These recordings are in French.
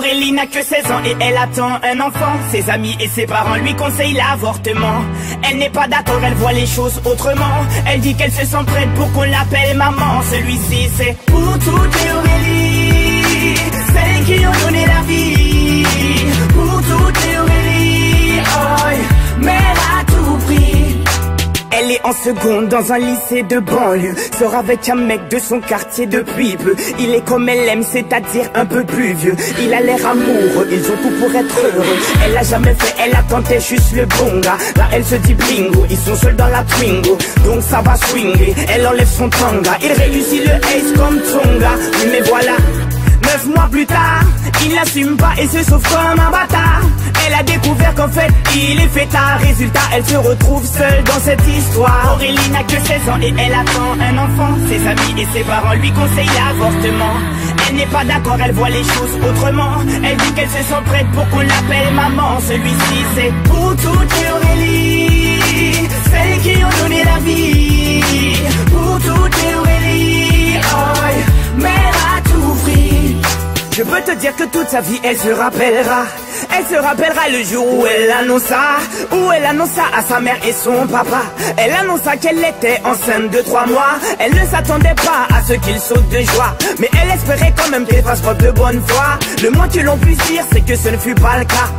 Aurélie n'a que 16 ans et elle attend un enfant. Ses amis et ses parents lui conseillent l'avortement. Elle n'est pas d'accord, elle voit les choses autrement. Elle dit qu'elle se sent prête pour qu'on l'appelle maman. Celui-ci c'est pour toutes les Aurélie, celles qui ont donné la vie. Pour toutes les Aurélie, oh, mère à tout prix. Elle est en seconde dans un lycée de banlieue. Sort avec un mec de son quartier depuis peu. Il est comme elle aime, c'est-à-dire un peu plus vieux. Il a l'air amoureux, ils ont tout pour être heureux. Elle a jamais fait, elle attendait juste le bon gars. Là elle se dit bingo, ils sont seuls dans la Twingo. Donc ça va swinguer, elle enlève son tanga. Il réussit le ace comme Tonga. Oui mais voilà, 9 mois plus tard, il n'assume pas et se sauve comme un bâtard. Elle a découvert qu'en fait, il est fêtard. Résultat, elle se retrouve seule dans cette histoire. Aurélie n'a que 16 ans et elle attend un enfant. Ses amis et ses parents lui conseillent l'avortement. Elle n'est pas d'accord, elle voit les choses autrement. Elle dit qu'elle se sent prête pour qu'on l'appelle maman. Celui-ci c'est pour toutes les Aurélie, celles qui ont donné la vie. Pour toutes les Aurélie, oh, mère à tout prix. Je peux te dire que toute sa vie elle se rappellera. Elle se rappellera le jour où elle annonça à sa mère et son papa. Elle annonça qu'elle était enceinte de 3 mois. Elle ne s'attendait pas à ce qu'il saute de joie, mais elle espérait quand même qu'elle fasse preuve de bonne foi. Le moins que l'on puisse dire c'est que ce ne fut pas le cas.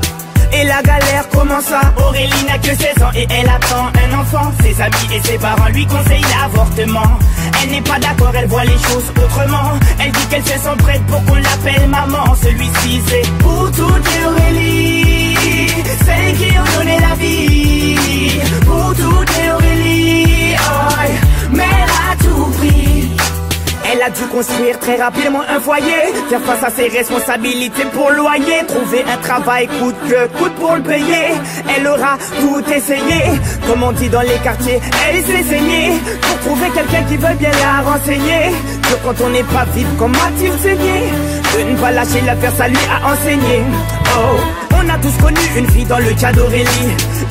Et la galère commença. Aurélie n'a que 16 ans et elle attend un enfant. Ses amis et ses parents lui conseillent l'avortement. Elle n'est pas d'accord, elle voit les choses autrement. Elle dit qu'elle se sent prête pour qu'on l'appelle maman. Celui-ci c'est pour toutes les Aurélie, celles qui ont donné la vie. Pour toutes les Aurélie, oh, mère à tout prix. Elle a dû construire très rapidement un foyer, faire face à ses responsabilités pour le loyer, trouver un travail coûte que coûte pour le payer. Elle aura tout essayé, comme on dit dans les quartiers, elle s'est saignée pour trouver quelqu'un qui veut bien la renseigner. Que quand on n'est pas vite, comment a-t-il saigné? De ne pas lâcher l'affaire, ça lui a enseigné. Oh, on a tous connu une fille dans le cas d'Aurélie,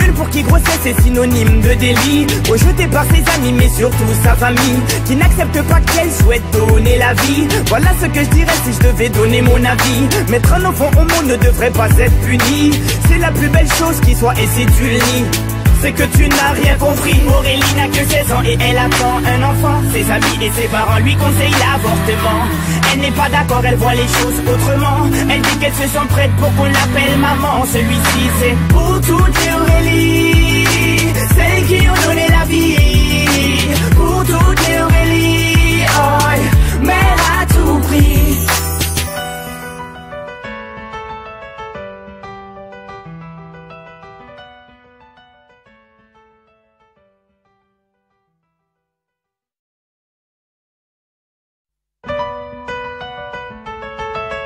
une pour qui grossesse est synonyme de délit, rejetée par ses amis mais surtout sa famille, qui n'accepte pas qu'elle souhaite donner la vie. Voilà ce que je dirais si je devais donner mon avis. Mettre un enfant au monde ne devrait pas être puni. C'est la plus belle chose qui soit et si tu le nies, c'est que tu n'as rien compris. Aurélie n'a que 16 ans et elle attend un enfant. Ses amis et ses parents lui conseillent l'avortement. Elle n'est pas d'accord, elle voit les choses autrement. Elle dit qu'elle se sent prête pour qu'on l'appelle maman. Celui-ci c'est pour toutes les Aurélie,